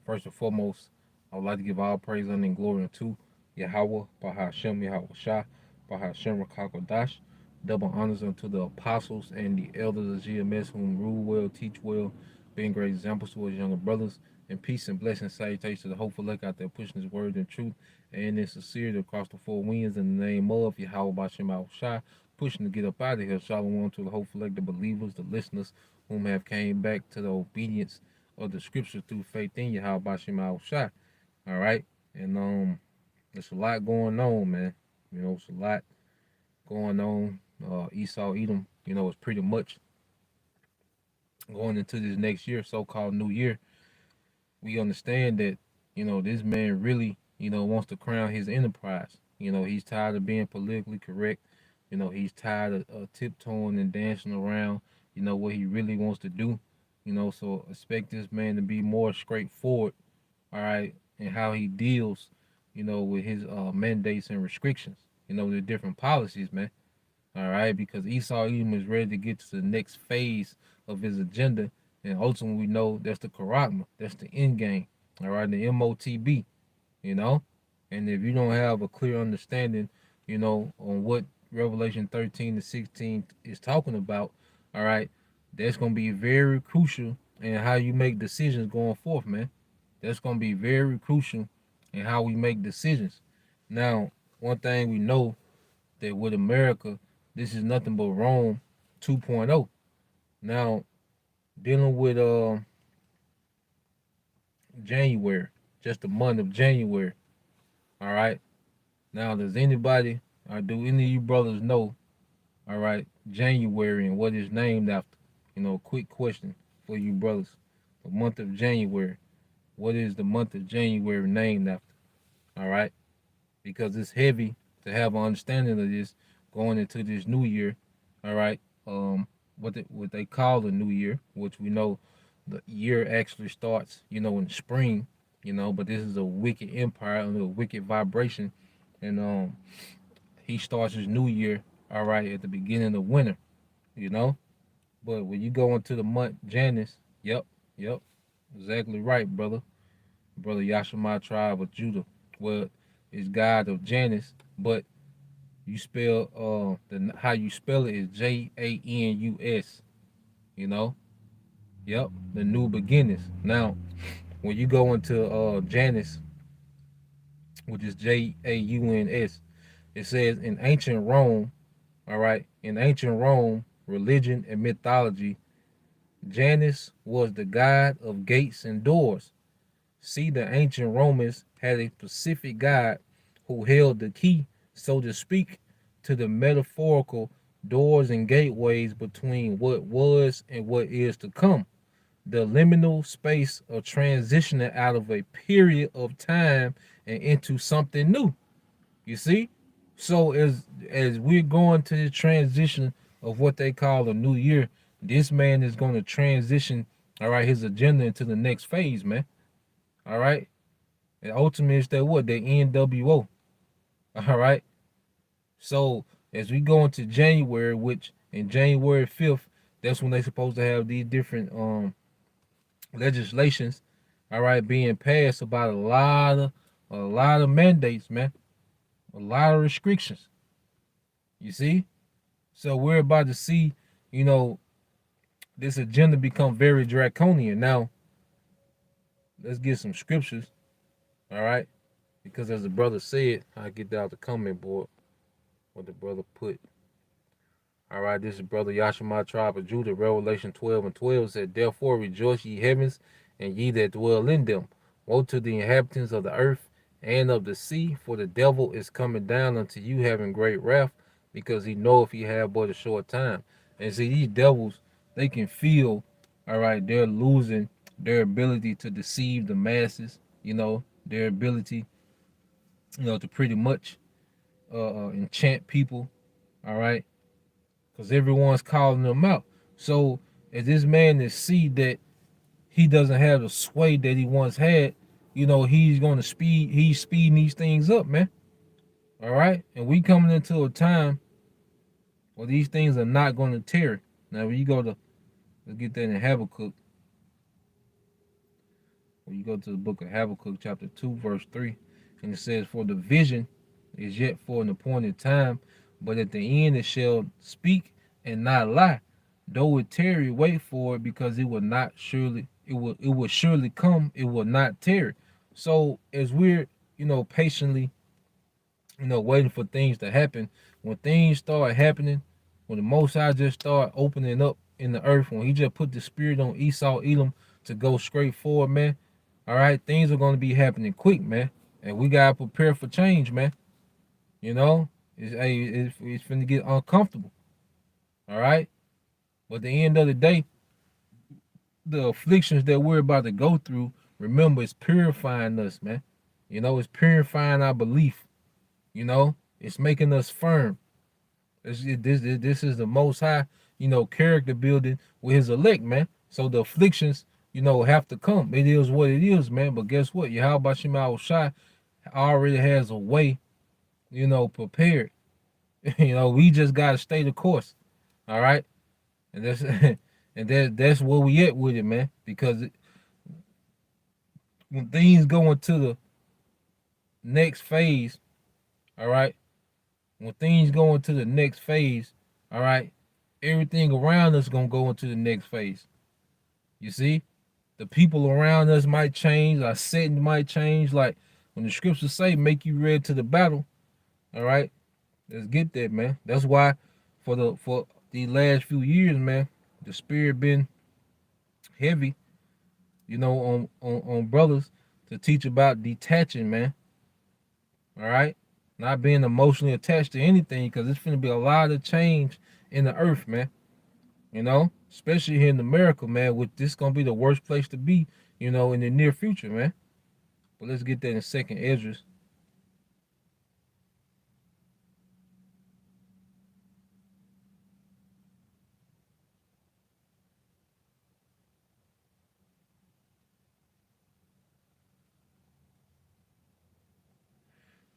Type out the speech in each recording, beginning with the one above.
First and foremost, I would like to give all praise, honor, and glory unto Yahweh, Bahashem, Yahweh Shah, Bahashem Rakakodash. Double honors unto the apostles and the elders of GMS, whom rule well, teach well, being great examples to his younger brothers. And peace and blessing salutations to the hopeful elect out there pushing his word and truth and in sincerity across the four winds in the name of Yahweh Bashem Yahweh Shah, pushing to get up out of here. Shalom to the hopeful elect, the believers, the listeners, whom have came back to the obedience of the scriptures through faith in Yahweh Bashem Yahweh Shah. All right. And there's a lot going on, man. You know, it's a lot going on. Esau Edom, you know, is pretty much going into this next year, so-called new year. We understand that, you know, this man really, you know, wants to crown his enterprise. You know, he's tired of being politically correct. You know, he's tired of tiptoeing and dancing around, you know, what he really wants to do. You know, so expect this man to be more straightforward, all right, and how he deals, you know, with his mandates and restrictions, you know, the different policies, man. All right, because Esau Edom is ready to get to the next phase of his agenda, and ultimately we know that's the Karagma, that's the end game. All right, the MOTB, you know, and if you don't have a clear understanding, you know, on what Revelation 13 to 16 is talking about, all right, that's gonna be very crucial in how you make decisions going forth, man. That's gonna be very crucial in how we make decisions. Now, one thing we know that with America, this is nothing but Rome 2.0. Now, dealing with January, just the month of January. All right. Now, does anybody or do any of you brothers know, all right, January and what it's named after? You know, quick question for you brothers. The month of January. What is the month of January named after? All right. Because it's heavy to have an understanding of this going into this new year. All right. What they call the new year, which we know the year actually starts, you know, in spring, you know, but this is a wicked empire under a wicked vibration. And he starts his new year, all right, at the beginning of winter, you know. But when you go into the month Janus, yep, exactly right, brother Yashima tribe of Judah. Well, it's God of Janus, but you spell the how you spell it is Janus, you know. Yep, the new beginnings. Now, when you go into Janus, which is Jauns, it says in ancient Rome, all right, in ancient Rome, religion and mythology, Janus was the god of gates and doors. See, the ancient Romans had a specific god who held the key, so to speak, to the metaphorical doors and gateways between what was and what is to come. The liminal space of transitioning out of a period of time and into something new. You see? So as we're going to the transition of what they call a new year, this man is going to transition, all right, his agenda into the next phase, man. All right. And ultimately it's that what? The NWO. All right. So as we go into January, which in January 5th, that's when they're supposed to have these different legislations, all right, being passed about a lot of mandates, man. A lot of restrictions. You see? So we're about to see, you know, this agenda become very draconian. Now, let's get some scriptures, all right? Because as the brother said, I get out the comment board what the brother put. All right, this is brother Yashima tribe of Judah. Revelation 12 and 12 said, therefore rejoice ye heavens, and ye that dwell in them. Woe to the inhabitants of the earth and of the sea, for the devil is coming down unto you having great wrath, because he knoweth he have but a short time. And see, these devils, they can feel, all right, they're losing their ability to deceive the masses, you know, their ability, you know, to pretty much enchant people, all right, because everyone's calling them out. So as this man is see that he doesn't have the sway that he once had, you know, he's speeding these things up, man. All right. And we coming into a time where these things are not going to tear. Now when you go to, let's get that in Habakkuk, When you go to the book of Habakkuk, chapter 2, verse 3, and it says, "For the vision is yet for an appointed time, but at the end it shall speak and not lie. Though it tarry, wait for it, because it will not surely, it will surely come, it will not tarry." So as we're, patiently, waiting for things to happen, when things start happening, when the Most High just start opening up in the earth, when He just put the Spirit on Esau, Edom to go straight forward, man. All right, things are gonna be happening quick, man, and we gotta prepare for change, man. You know, it's finna get uncomfortable. All right, but at the end of the day, the afflictions that we're about to go through, remember, it's purifying us, man. It's purifying our belief. It's making us firm. This is the Most High, character building with His elect, man. So the afflictions, have to come. It is what it is, man. But guess what? Yahweh Shema Shai already has a way, prepared. We just gotta stay the course. All right, and that's that's where we at with it, man. Because when things go into the next phase, all right, when things go into the next phase, all right, everything around us gonna go into the next phase. You see, the people around us might change, our setting might change. Like when the scriptures say, "Make you ready to the battle." All right, let's get that, man. That's why for the last few years, man, the spirit been heavy, on brothers to teach about detaching, man. All right, not being emotionally attached to anything, because it's gonna be a lot of change in the earth, man. Especially here in America, man. With this gonna be the worst place to be, in the near future, man. But let's get that in second Esdras.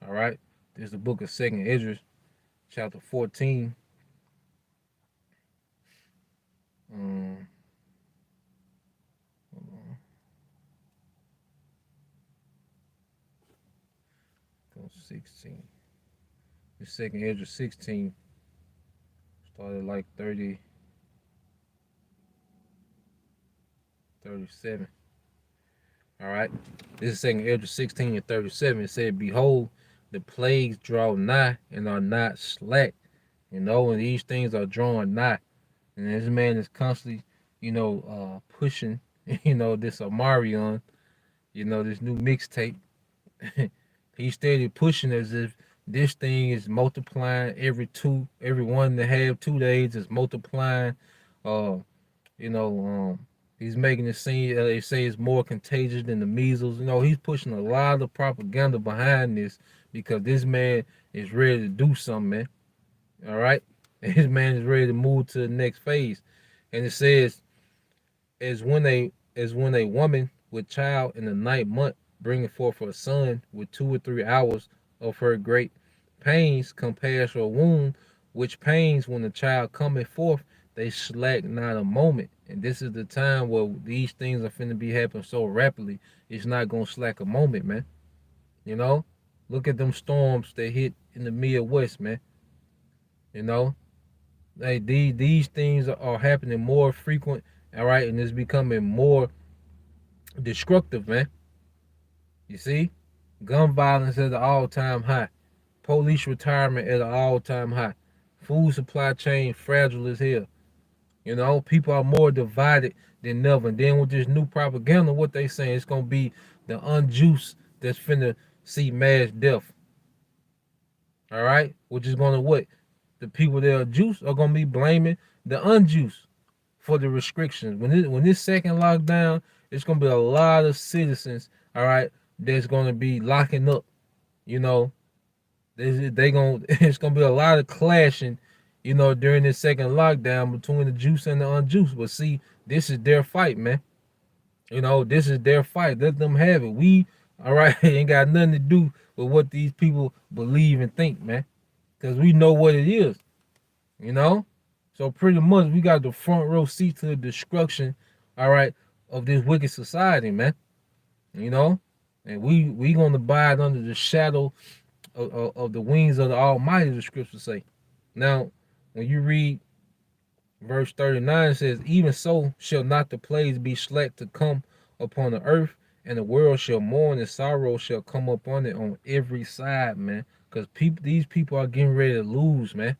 All right, this is the book of second Esdras, chapter 14. Um, hold on. Go 16. The second Esdras 16 started like 30, 37. All right, this is second Esdras 16 and 37. It said, "Behold, the plagues draw nigh and are not slack, and these things are drawing nigh." And this man is constantly, pushing, this Omarion, this new mixtape. He steady pushing as if this thing is multiplying every 1.5, 2 days is multiplying. Uh, you know, he's making it seem they say it's more contagious than the measles. He's pushing a lot of propaganda behind this because this man is ready to do something, man. All right, this man is ready to move to the next phase, and it says, as when a woman with child in the ninth month bringing forth her son with 2 or 3 hours of her great pains compares her womb, which pains when the child cometh forth, they slack not a moment. And this is the time where these things are finna be happening so rapidly, it's not gonna slack a moment, man. You know? Look at them storms that hit in the Midwest, man. You know? Hey, these things are happening more frequent, all right, and it's becoming more destructive, man. You see, gun violence at an all-time high, police retirement at an all-time high, food supply chain fragile as hell. People are more divided than ever. And then with this new propaganda, what they saying, it's gonna be the unjuiced that's finna see mass death. All right, which is gonna what? The people that are juiced are gonna be blaming the unjuiced for the restrictions. When this second lockdown, it's gonna be a lot of citizens, all right, that's gonna be locking up. You know, it's gonna be a lot of clashing, during this second lockdown between the juice and the unjuiced. But see, this is their fight, man. This is their fight. Let them have it. We, all right, ain't got nothing to do with what these people believe and think, man. Because we know what it is, you know? So pretty much we got the front row seat to the destruction, all right, of this wicked society, man. you know, and we gonna abide under the shadow of the wings of the Almighty. The scriptures say. Now, when you read verse 39, it says, "Even so shall not the plagues be slack to come upon the earth, and the world shall mourn, and sorrow shall come upon it on every side, man." Because these people are getting ready to lose, man.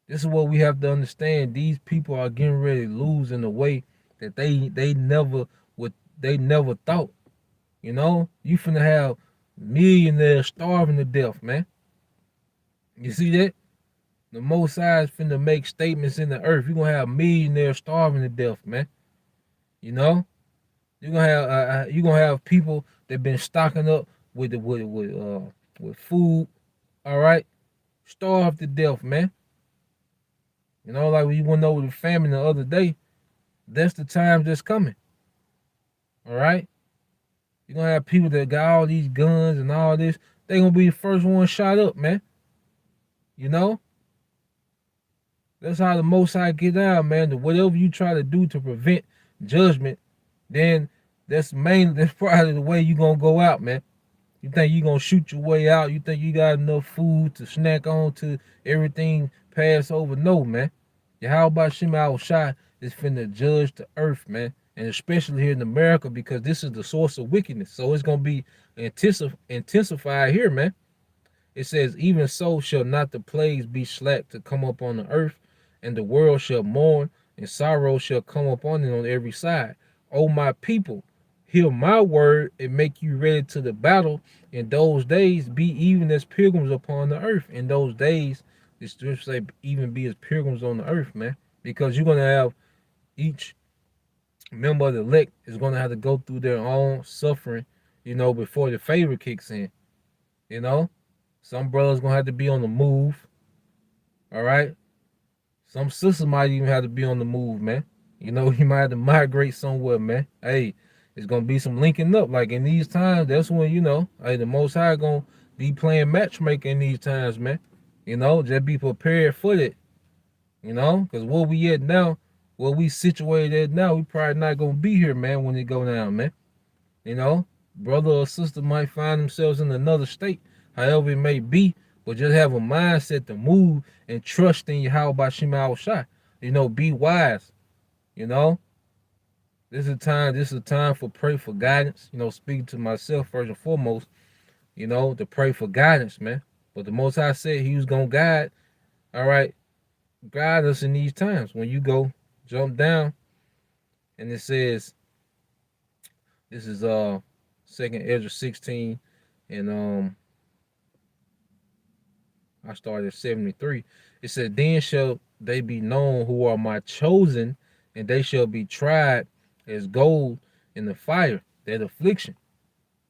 This is what we have to understand. These people are getting ready to lose in a way that they never would they never thought. You know, you finna have millionaires starving to death, man. You see that? The Most High is finna make statements in the earth. You're gonna have millionaires starving to death, man. You know, you're gonna have people that been stocking up with food. All right, starved to death, man. You know, like when you went over the famine the other day. That's the time that's coming. All right, you're gonna have people that got all these guns and all this. They gonna be the first one shot up, man. You know, that's how the Most High get out, man. Whatever you try to do to prevent judgment, then that's probably the way you gonna go out, man. You think you gonna shoot your way out? You think you got enough food to snack on to everything pass over? No, man. How about Shema Shai is finna judge the earth, man, and especially here in America because this is the source of wickedness. So it's gonna be intensified here, man. It says, "Even so shall not the plagues be slack to come up on the earth, and the world shall mourn, and sorrow shall come upon it on every side. O my people, hear my word and make you ready to the battle. In those days, be even as pilgrims upon the earth." In those days, the scriptures say, even be as pilgrims on the earth, man, because you're gonna have each member of the elect is gonna have to go through their own suffering, before the favor kicks in. You know, some brothers gonna have to be on the move. All right. Some sisters might even have to be on the move, man. You might have to migrate somewhere, man. Hey, it's gonna be some linking up. Like in these times, that's when hey, the Most High gonna be playing matchmaker in these times, man. Just be prepared for it. Because where we at now, where we situated at now, we probably not gonna be here, man, when it go down, man. You know, brother or sister might find themselves in another state, however it may be, but just have a mindset to move and trust in Yahweh Shema Shai. Be wise. You know, this is a time for pray for guidance. Speaking to myself first and foremost, to pray for guidance, man. But the Most High said He was gonna guide. All right, guide us in these times. When you go jump down, and it says, this is Second Ezra 16, and I started at 73. It said, "Then shall they be known who are my chosen, and they shall be tried as gold in the fire." That affliction,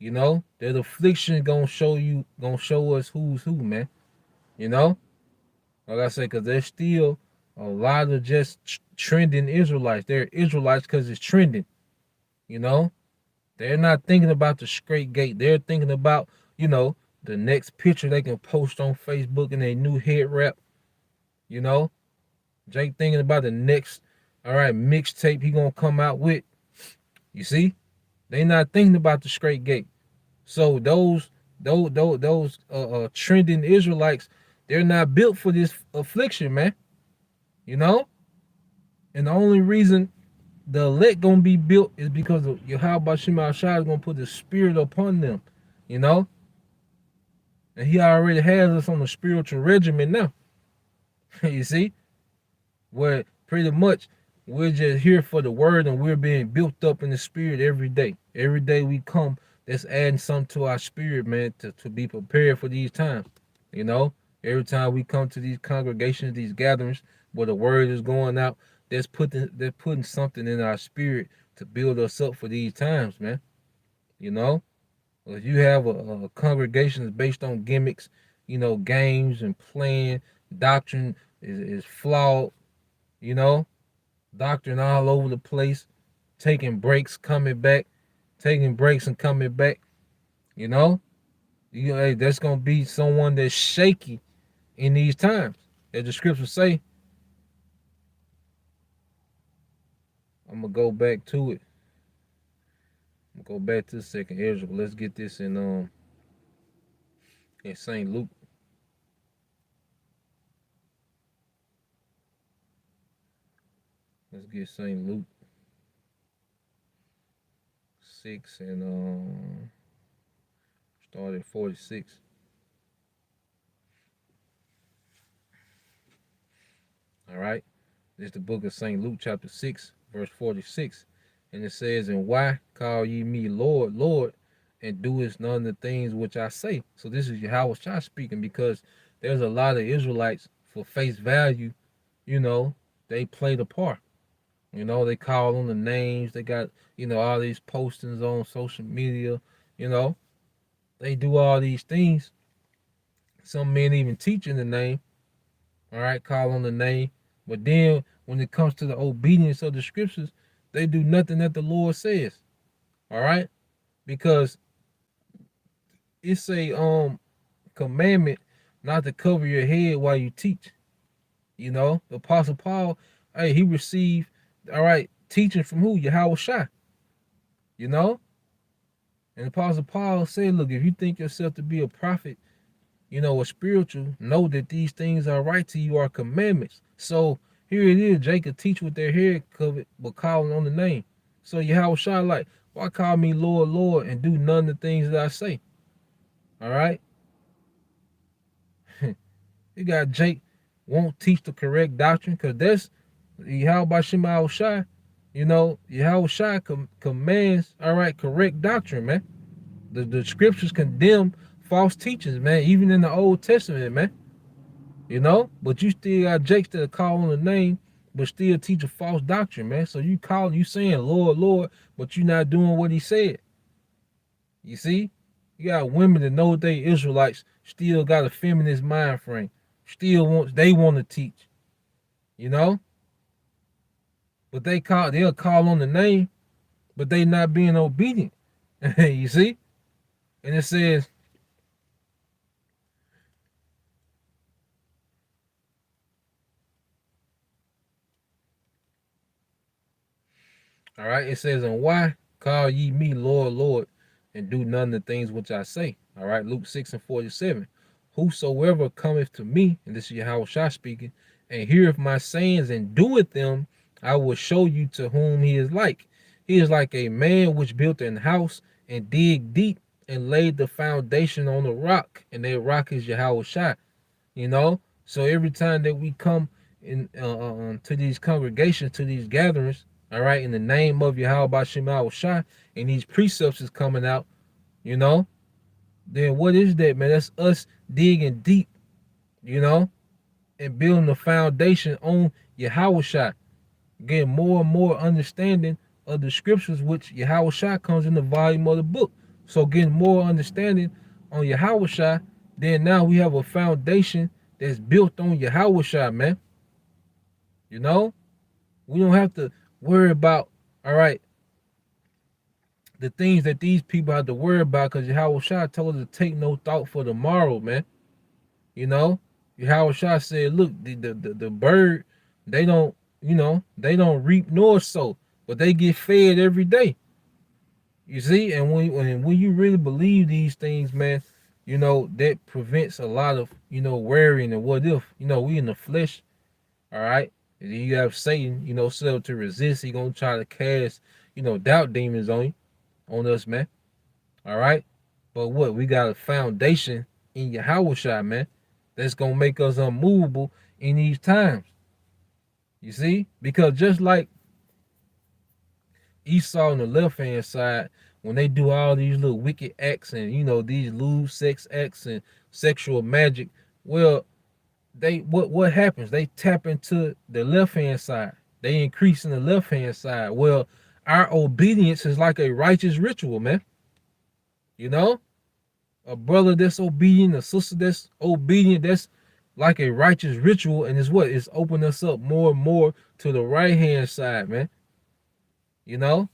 that affliction gonna show us who's who, man. You know, like I said, because there's still a lot of just trending Israelites. They're Israelites because it's trending. You know, they're not thinking about the straight gate. They're thinking about, the next picture they can post on Facebook and their new head wrap. You know, Jake thinking about the next, all right, mixtape he gonna come out with. You see, they not thinking about the straight gate. So those trending Israelites, they're not built for this affliction, man. You know, and the only reason the elect gonna be built is because of Yahweh Shema Shai is gonna put the spirit upon them. You know, and He already has us on a spiritual regimen now. You see, where pretty much we're just here for the word and we're being built up in the spirit every day. Every day we come, that's adding something to our spirit, man, to be prepared for these times. You know, every time we come to these congregations, these gatherings where the word is going out, they're putting something in our spirit to build us up for these times, man. You know, if you have a congregation that's based on gimmicks, games and playing, doctrine is flawed, you know, doctrine all over the place, taking breaks, coming back, taking breaks and coming back. You know, hey, that's gonna be someone that's shaky in these times. As the scriptures say, I'm gonna go back to it. We'll go back to the second Ezra, but let's get this in Saint Luke. Let's get Saint Luke 6 and start at 46. All right. This is the book of St. Luke, chapter 6, verse 46. And it says, "And why call ye me Lord, Lord, and doest none of the things which I say?" So this is Yahweh Shai speaking, because there's a lot of Israelites for face value, you know, they play the part. You know, they call on the names. They got, all these postings on social media. You know, they do all these things. Some men even teach in the name. All right, call on the name. But then when it comes to the obedience of the scriptures, they do nothing that the Lord says. All right, because it's a commandment not to cover your head while you teach. You know, the Apostle Paul, hey, he received, all right, teaching from who? Yahweh Shai. You know, and the Apostle Paul said, look, if you think yourself to be a prophet, or spiritual, know that these things are right to you, are commandments. So here it is, Jacob teach with their head covered, but calling on the name. So Yahweh Shai, like, why call me Lord, Lord, and do none of the things that I say? All right? You got Jake won't teach the correct doctrine, because that's Yahweh Shema Shai. Yahweh Shai commands, all right, correct doctrine, man. The scriptures condemn false teachers, man, even in the Old Testament, man. But you still got Jakes that call on the name, but still teach a false doctrine, man. So you saying Lord, Lord, but you not doing what he said. You see? You got women that know they Israelites, still got a feminist mind frame. They want to teach, you know? But they'll call on the name, but they not being obedient. You see? And it says, all right, it says, "And why call ye me Lord, Lord, and do none of the things which I say?" All right, Luke 6 and 47. "Whosoever cometh to me," and this is Yahweh Shai speaking, "and heareth my sayings and doeth them, I will show you to whom he is like. He is like a man which built an house and dig deep and laid the foundation on the rock, and that rock is Yahweh Shai." So every time that we come in to these congregations, to these gatherings, all right, in the name of Yahweh Shema Shai, and these precepts is coming out, you know, then what is that, man? That's us digging deep, you know, and building the foundation on Yahweh Shai, getting more and more understanding of the scriptures, which Yahweh Shai comes in the volume of the book. So getting more understanding on Yahweh Shai, then now we have a foundation that's built on Yahweh Shai, man. You know, we don't have to worry about, all right, the things that these people have to worry about, because Yahweh Shai told us to take no thought for tomorrow, man. You know, Yahweh Shai said, look, the bird, they don't, they don't reap nor sow, but they get fed every day. You see, and when you really believe these things, man, that prevents a lot of, worrying and what if, we in the flesh, all right? And then you have Satan, set up to resist. He gonna try to cast, doubt demons on us, man. All right? But what? We got a foundation in Yahweh Shai, man, that's gonna make us unmovable in these times. You see? Because just like Esau on the left hand side, when they do all these little wicked acts and these lewd sex acts and sexual magic, well, what happens? They tap into the left hand side. They increase in the left hand side. Well, our obedience is like a righteous ritual, man. You know, a brother that's obedient, a sister that's obedient, that's like a righteous ritual, and it's opening us up more and more to the right hand side, man. You know,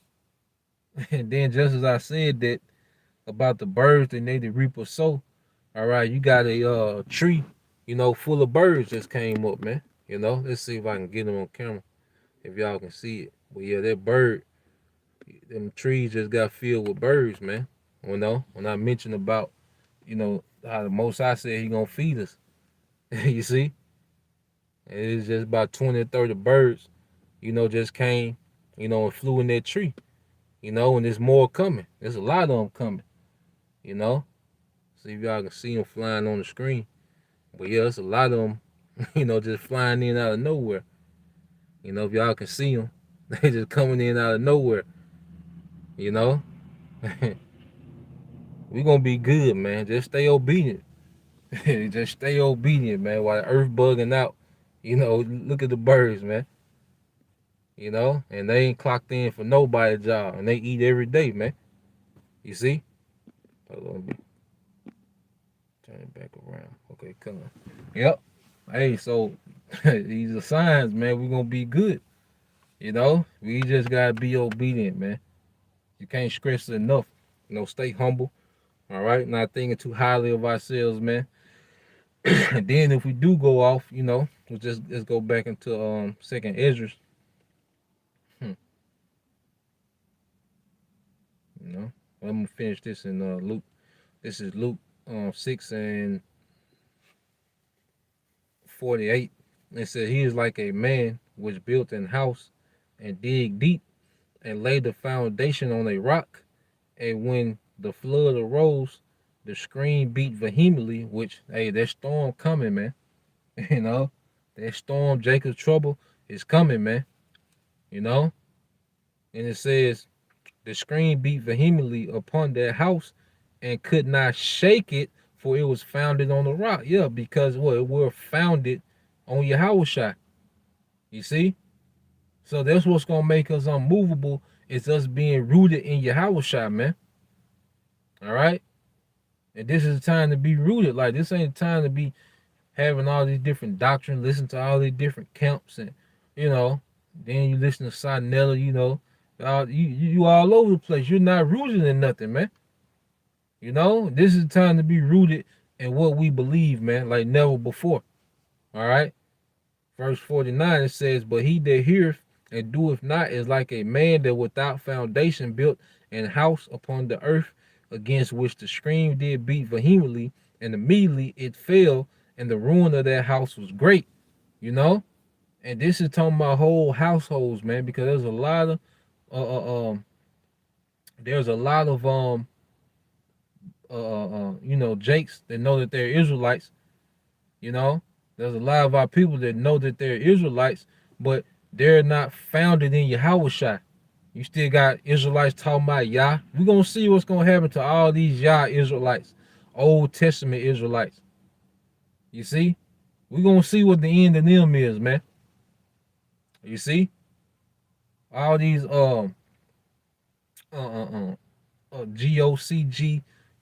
and then just as I said that about the birds that need to reap or sow, all right, you got a tree, full of birds just came up, man. Let's see if I can get them on camera, if y'all can see it. But yeah, that bird, Them trees just got filled with birds, man. When I mentioned about, how the Most High said he gonna feed us. You see? It's just about 20 or 30 birds, just came, and flew in that tree, and there's more coming. There's a lot of them coming, you know? See if y'all can see them flying on the screen. But yeah, it's a lot of them, just flying in out of nowhere. If y'all can see them, they just coming in out of nowhere, you know? We gonna be good, man. Just stay obedient. Just stay obedient, man, while the earth bugging out. Look at the birds, man. And they ain't clocked in for nobody's job, and they eat every day, man. You see? Hold on, let me turn it back around. Okay, come on. Yep. Hey, so these are signs, man. We're gonna be good. We just gotta be obedient, man. You can't stress it enough. Stay humble. All right, not thinking too highly of ourselves, man. And then if we do go off, let's go back into Second Ezra. Hmm. You know, I'm gonna finish this in Luke. This is Luke 6:48. It says, "He is like a man which built an house and dig deep and laid the foundation on a rock. And when the flood arose, the stream beat vehemently, which, hey, that storm coming, man. You know, that storm, Jacob's trouble, is coming, man. You know? And it says, the stream beat vehemently upon that house and could not shake it, for it was founded on the rock." Yeah, because what? We're founded on Yahushua. You see? So that's what's going to make us unmovable, is us being rooted in Yahushua, man. All right? And this is the time to be rooted. Like, this ain't the time to be having all these different doctrines, listen to all these different camps, and, then you listen to Sinella, you all over the place. You're not rooted in nothing, man. This is the time to be rooted in what we believe, man, like never before. All right? Verse 49, it says, "But he that heareth and doeth not is like a man that without foundation built an house upon the earth, against which the stream did beat vehemently, and immediately it fell, and the ruin of that house was great." And this is talking about whole households, man, because there's a lot of Jakes that know that they're Israelites. There's a lot of our people that know that they're Israelites, but they're not founded in Yahushua. You still got Israelites talking about Yah. We're going to see what's going to happen to all these Yah Israelites, Old Testament Israelites. You see? We're going to see what the end of them is, man. You see? All these GOCG,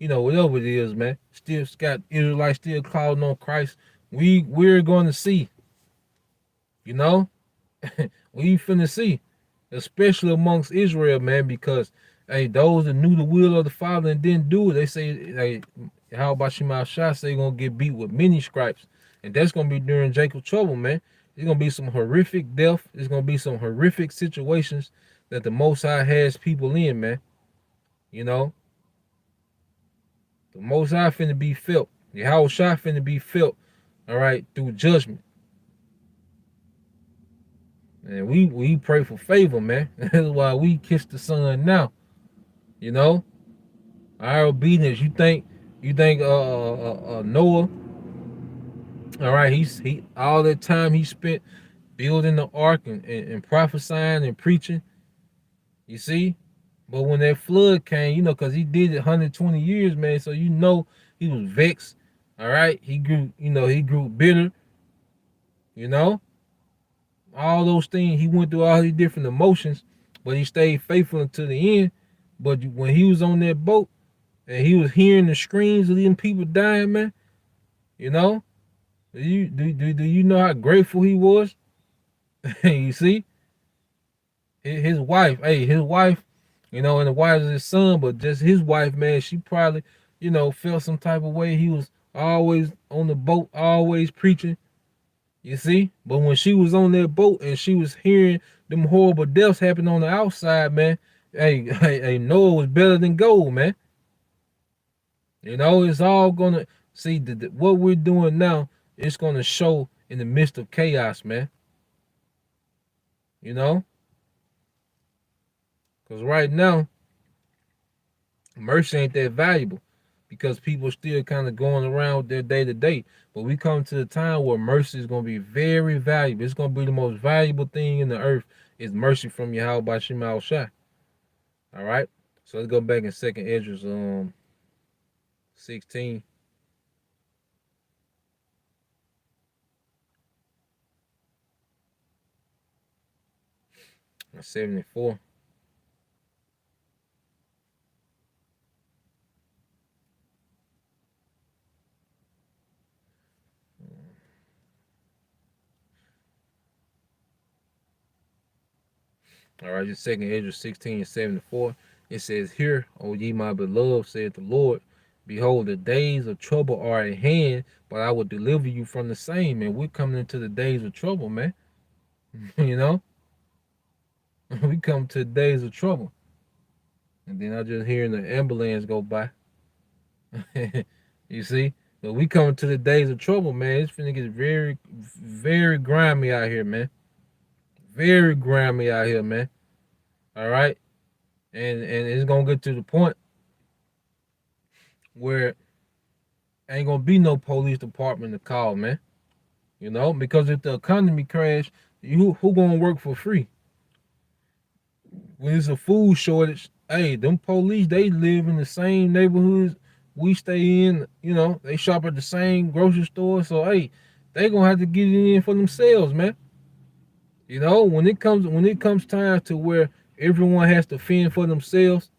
whatever it is, man. Still got Israelites still calling on Christ. We're going to see. We finna see. Especially amongst Israel, man, because, hey, those that knew the will of the Father and didn't do it, they say, hey, how about Shema Shah say you're gonna get beat with many stripes. And that's gonna be during Jacob's trouble, man. There's gonna be some horrific death. There's gonna be some horrific situations that the Most High has people in, man. The Most High finna be felt. Yahweh Shah finna be felt, all right, through judgment. And we pray for favor, man. That's why we kiss the Son now. Our obedience. You think Noah, all right, he all that time he spent building the ark and prophesying and preaching. You see? But when that flood came, because he did it 120 years, man, so he was vexed. All right. He grew bitter, all those things. He went through all these different emotions, but he stayed faithful until the end. But when he was on that boat and he was hearing the screams of them people dying, man, do you know how grateful he was? You see, his wife, and the wife of his son, but just his wife, man, she probably, felt some type of way. He was always on the boat, always preaching. You see? But when she was on that boat and she was hearing them horrible deaths happen on the outside, man, Hey, Noah was better than gold, man. You know, it's all gonna see what we're doing now. It's gonna show in the midst of chaos, man. You know, because right now mercy ain't that valuable because people still kind of going around with their day to day. But we come to the time where mercy is gonna be very valuable. It's gonna be the most valuable thing in the earth is mercy from Yahweh by Shemal Shah. All right. So let's go back in Second Esdras 16 and 74. All right, just Second Esdras 16 and 74. It says, "Hear, O ye my beloved, saith the Lord, behold, the days of trouble are at hand, but I will deliver you from the same." And we're coming into the days of trouble, man. You know, we come to the days of trouble. And then I just hearing the ambulance go by. You see? But we coming to the days of trouble, man. It's finna get very, very grimy out here, man. Very grimy out here, man. All right? And it's gonna get to the point where ain't gonna be no police department to call, man. You know, because if the economy crash, who gonna work for free? When it's a food shortage, hey, them police they live in the same neighborhoods we stay in. You know, they shop at the same grocery store, so hey, they gonna have to get it in for themselves, man. You know, when it comes time to where everyone has to fend for themselves,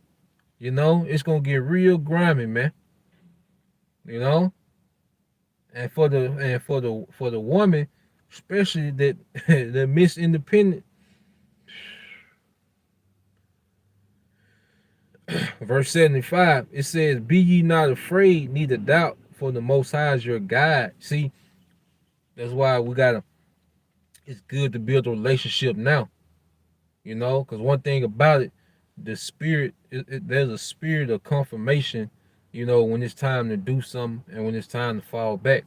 you know, it's gonna get real grimy, man. You know, and for the woman, especially that the Miss Independent, verse 75, it says, "Be ye not afraid, neither doubt, for the Most High is your guide." See, that's why we gotta. It's good to build a relationship now, you know, because one thing about it, the spirit, there's a spirit of confirmation, you know, when it's time to do something and when it's time to fall back.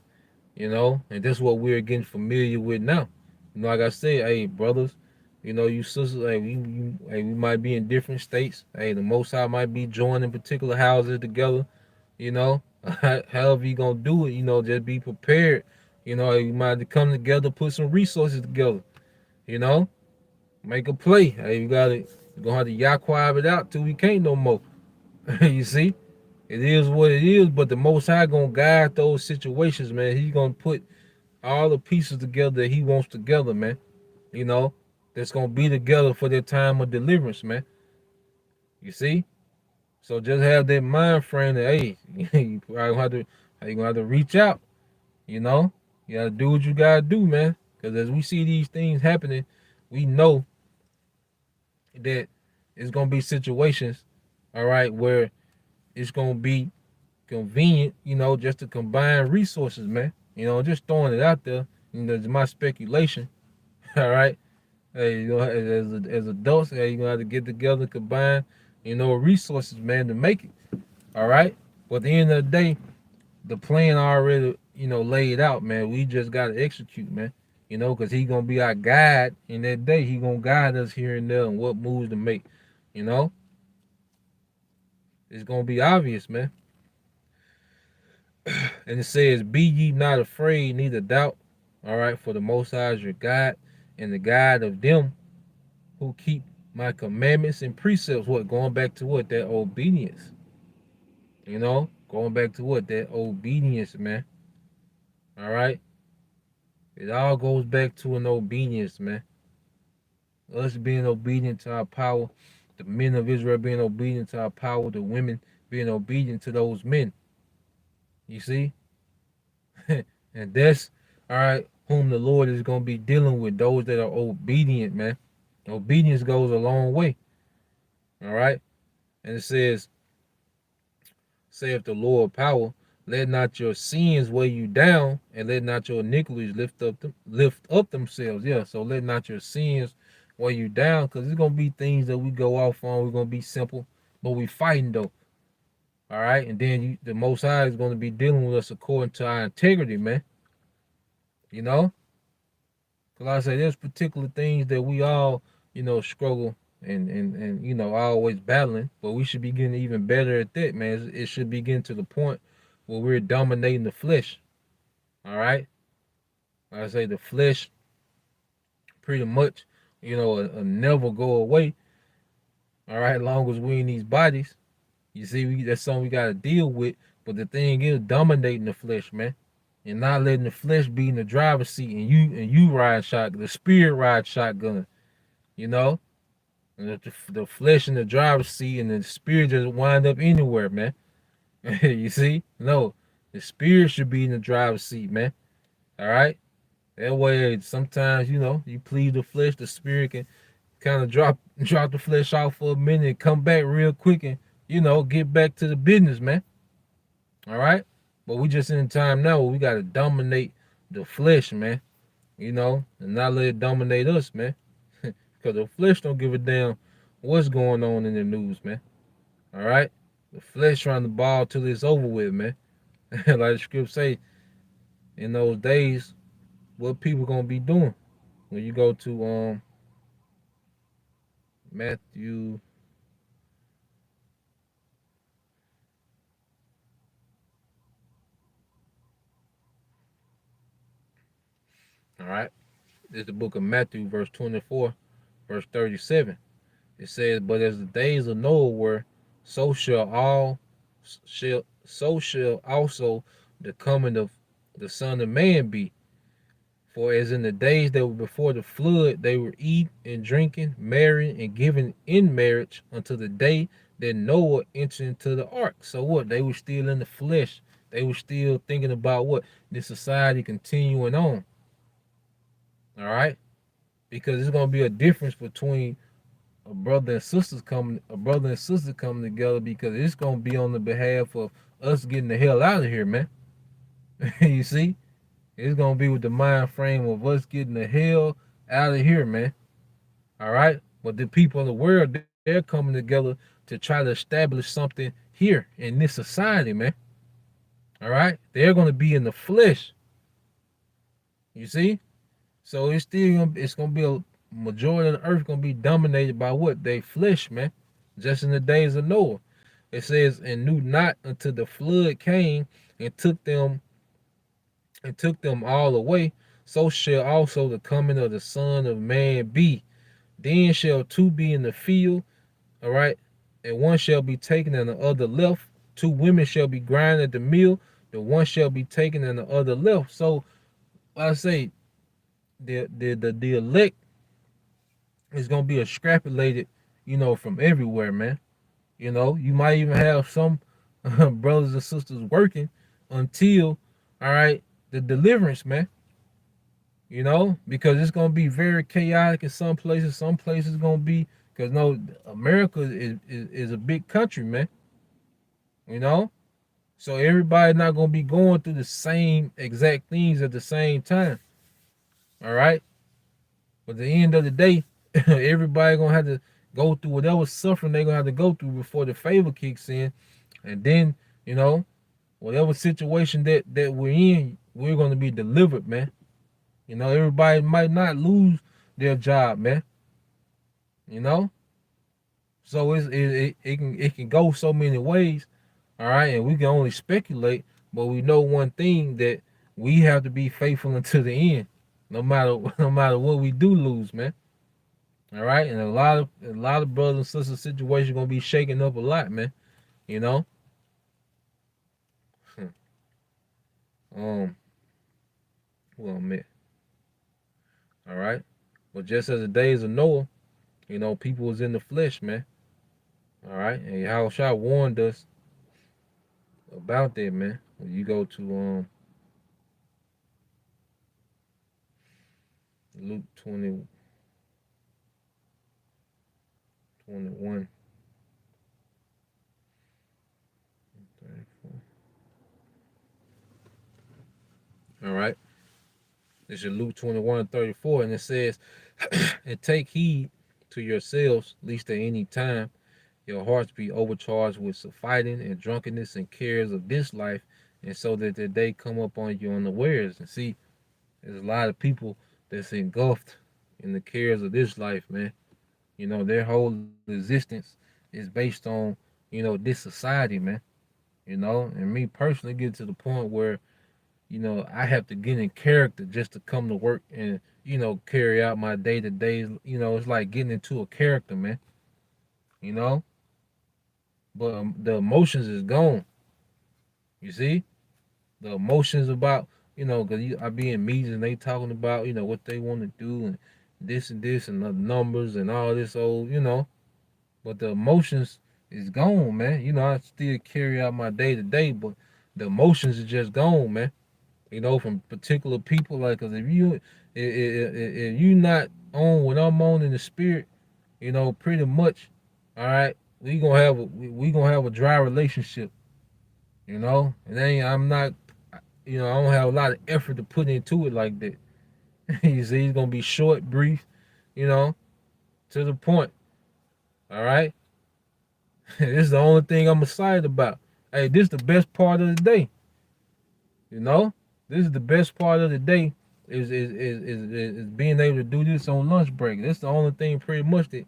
You know, and that's what we're getting familiar with now. You know, like I said, hey, brothers, you know, you sisters, hey, we might be in different states. Hey, the Most High might be joining particular houses together. You know, however you gonna do it, you know, just be prepared. You know, you might have to come together, put some resources together. You know, make a play. Hey, you're gonna have to yaquab it out till we can't no more. You see, it is what it is. But the Most High gonna guide those situations, man. He's gonna put all the pieces together that he wants together, man. You know, that's gonna be together for their time of deliverance, man. You see? So just have that mind frame that hey, you probably gonna have to reach out, you know? You gotta do what you gotta do, man. Cause as we see these things happening, we know that it's gonna be situations, all right, where it's gonna be convenient, you know, just to combine resources, man. You know, just throwing it out there. You know, it's my speculation. All right. Hey, you know, as adults, hey, you gonna have to get together, combine, you know, resources, man, to make it. All right. But at the end of the day, the plan already, you know, laid out, man. We just gotta execute, man. You know, cause he gonna be our guide in that day. He gonna guide us here and there and what moves to make. You know, it's gonna be obvious, man. And it says, "Be ye not afraid, neither doubt." All right, for the Most High is your God, and the God of them who keep my commandments and precepts. What? Going back to what? That obedience. You know? Going back to what? That obedience, man. All right? It all goes back to an obedience, man. Us being obedient to our power, the men of Israel being obedient to our power, the women being obedient to those men. You see? And that's, all right, whom the Lord is going to be dealing with, those that are obedient, man. Obedience goes a long way. All right? And it says, saith the Lord power, let not your sins weigh you down, and let not your iniquities lift up themselves. Yeah, so let not your sins weigh you down, because it's gonna be things that we go off on. We're gonna be simple, but we fighting though. All right, and then the Most High is gonna be dealing with us according to our integrity, man. You know, because like I say, there's particular things that we all, struggle and always battling, but we should be getting even better at that, man. It should be getting to the point where we're dominating the flesh. All right, like I say, the flesh pretty much, never go away. All right, long as we in these bodies. You see, that's something we gotta deal with. But the thing is, dominating the flesh, man, and not letting the flesh be in the driver's seat, and you ride shotgun, the spirit ride shotgun. You know, and the flesh in the driver's seat, and the spirit just wind up anywhere, man. You see, no, the spirit should be in the driver's seat, man. All right, that way sometimes you please the flesh, the spirit can kind of drop the flesh off for a minute and come back real quick and get back to the business, man. All right, but we just in a time now where we gotta dominate the flesh, man. And not let it dominate us, man. Because the flesh don't give a damn what's going on in the news, man. All right, the flesh trying to ball till it's over with, man. Like the script say, in those days, what people gonna be doing when you go to Matthew. All right, this is the book of Matthew, verse 24, verse 37. It says, "But as the days of Noah were, so shall also the coming of the Son of Man be. For as in the days that were before the flood, they were eating and drinking, marrying and giving in marriage until the day that Noah entered into the ark." So what? They were still in the flesh. They were still thinking about what? This society continuing on. All right? Because there's gonna be a difference between a brother and sister coming together, because it's gonna be on the behalf of us getting the hell out of here, man. You see, it's gonna be with the mind frame of us getting the hell out of here, man. All right, but the people of the world, they're coming together to try to establish something here in this society, man. All right, they're gonna be in the flesh. You see, so it's gonna be a majority of the earth gonna be dominated by what? They flesh, man. Just in the days of Noah. It says, "And knew not until the flood came and took them all away, so shall also the coming of the Son of Man be. Then shall two be in the field, all right, and one shall be taken and the other left. Two women shall be grinding at the mill, the one shall be taken and the other left." So I say the elect is gonna be extrapolated, from everywhere, man. You might even have some brothers and sisters working until, all right, the deliverance, man. Because it's gonna be very chaotic in some places. Some places gonna be, because no, America is a big country, man. You know, so everybody not gonna be going through the same exact things at the same time. All right, but at the end of the day, everybody gonna have to go through whatever suffering they gonna have to go through before the favor kicks in, and then you know whatever situation that we're in, we're gonna be delivered, man. Everybody might not lose their job, man. You know, so it can go so many ways. All right, and we can only speculate, but we know one thing, that we have to be faithful until the end, no matter no matter what we do lose, man. All right, and a lot of brothers and sisters situation gonna be shaking up a lot, man. You know, um, well, man. All right, but just as the days of Noah, people was in the flesh, man. All right, and Yahushua warned us about that, man. When you go to Luke 20, 21, 34. All right, This is Luke 21:34, and it says, and take heed to yourselves, lest at any time your hearts be overcharged with fighting and drunkenness and cares of this life, and so that the day come upon you unawares. And see, there's a lot of people that's engulfed in the cares of this life, man. Their whole existence is based on, this society, man. And me personally get to the point where, I have to get in character just to come to work and, carry out my day to days. It's like getting into a character, man. You know, but the emotions is gone. You see, the emotions about, because I be in meetings and they talking about, what they want to do and this and the numbers and all this old, but the emotions is gone, man. I still carry out my day to day, but the emotions is just gone, man. From particular people, like, cause if you not on what I'm on in the spirit, pretty much, all right, we gonna have a dry relationship, and then I'm not, I don't have a lot of effort to put into it like that. You see, it's gonna be short, brief, you know, to the point. All right, this is the only thing I'm excited about. Hey, this is the best part of the day. You know, this is the best part of the day is being able to do this on lunch break. That's the only thing pretty much that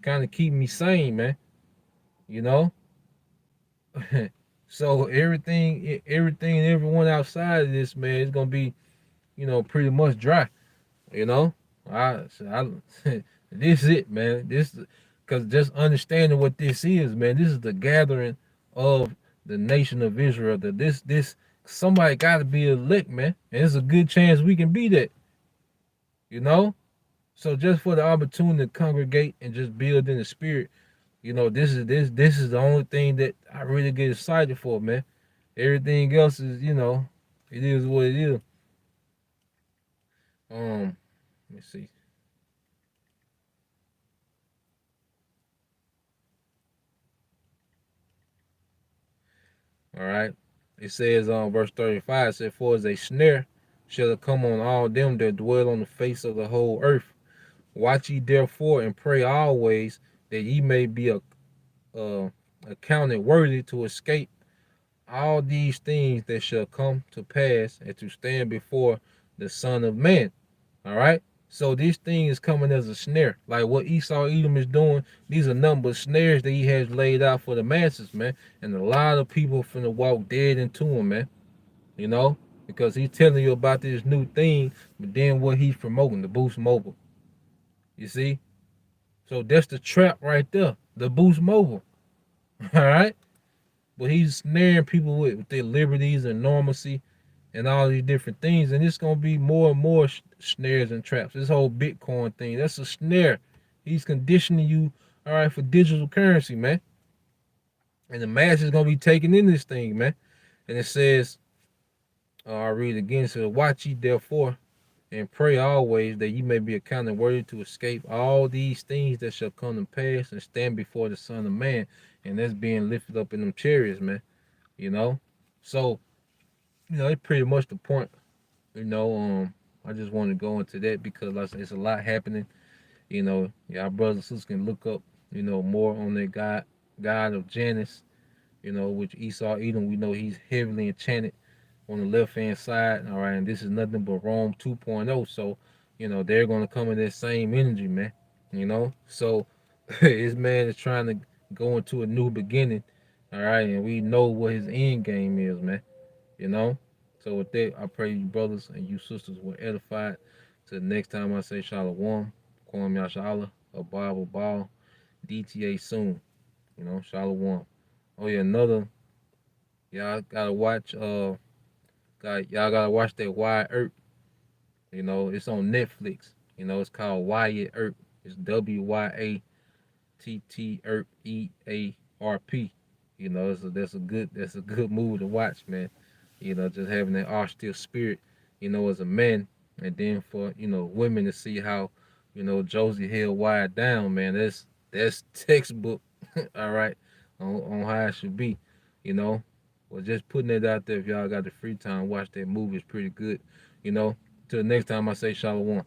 kind of keep me sane, man. You know, so everything and everyone outside of this, man, is gonna be, pretty much dry. You know, I this is it, man. This because just understanding what this is, man. This is the gathering of the nation of Israel. That this somebody got to be elect, man, and it's a good chance we can be that. You know, so just for the opportunity to congregate and just build in the spirit, this is the only thing that I really get excited for, man. Everything else is, it is what it is. Let me see. All right. It says on verse 35, it says, for as a snare shall it come on all them that dwell on the face of the whole earth. Watch ye therefore and pray always that ye may be uh, accounted worthy to escape all these things that shall come to pass and to stand before the Son of Man. All right. So this thing is coming as a snare. Like what Esau Edom is doing, these are number of snares that he has laid out for the masses, man. And a lot of people finna walk dead into him, man. You know? Because he's telling you about this new thing, but then what he's promoting, the Boost Mobile. You see? So that's the trap right there. The Boost Mobile. All right? But he's snaring people with their liberties and normalcy and all these different things. And it's going to be more and more snares and traps. This whole Bitcoin thing, that's a snare. He's conditioning you, all right, for digital currency, man. And the mass is going to be taking in this thing, man. And it says, I'll read it again. It says, watch ye therefore and pray always that ye may be accounted worthy to escape all these things that shall come to pass and stand before the Son of Man. And that's being lifted up in them chariots, man. You know? So, it's pretty much the point. You know, I just want to go into that because like I said, it's a lot happening. Y'all brothers and sisters can look up, more on that God of Janus, which Esau Edom, we know he's heavily enchanted on the left hand side. All right, and this is nothing but Rome 2.0. So, they're gonna come in that same energy, man. So this man is trying to go into a new beginning. All right, and we know what his end game is, man. You know? So with that, I pray you brothers and you sisters were edified. Till the next time I say Shalom, Kwam Yashala, a Bible Ball, DTA soon. Shalom. Oh yeah, another y'all gotta watch y'all gotta watch that Wyatt Earp. It's on Netflix. It's called Wyatt Earp. It's WYATT EARP. That's a good movie to watch, man. Just having that austere spirit, as a man, and then for women to see how Josie held Wyatt down, man. That's textbook, all right, on how it should be, you know. Well, just putting it out there. If y'all got the free time, watch that movie. It's pretty good, you know. Till next time I say shalom.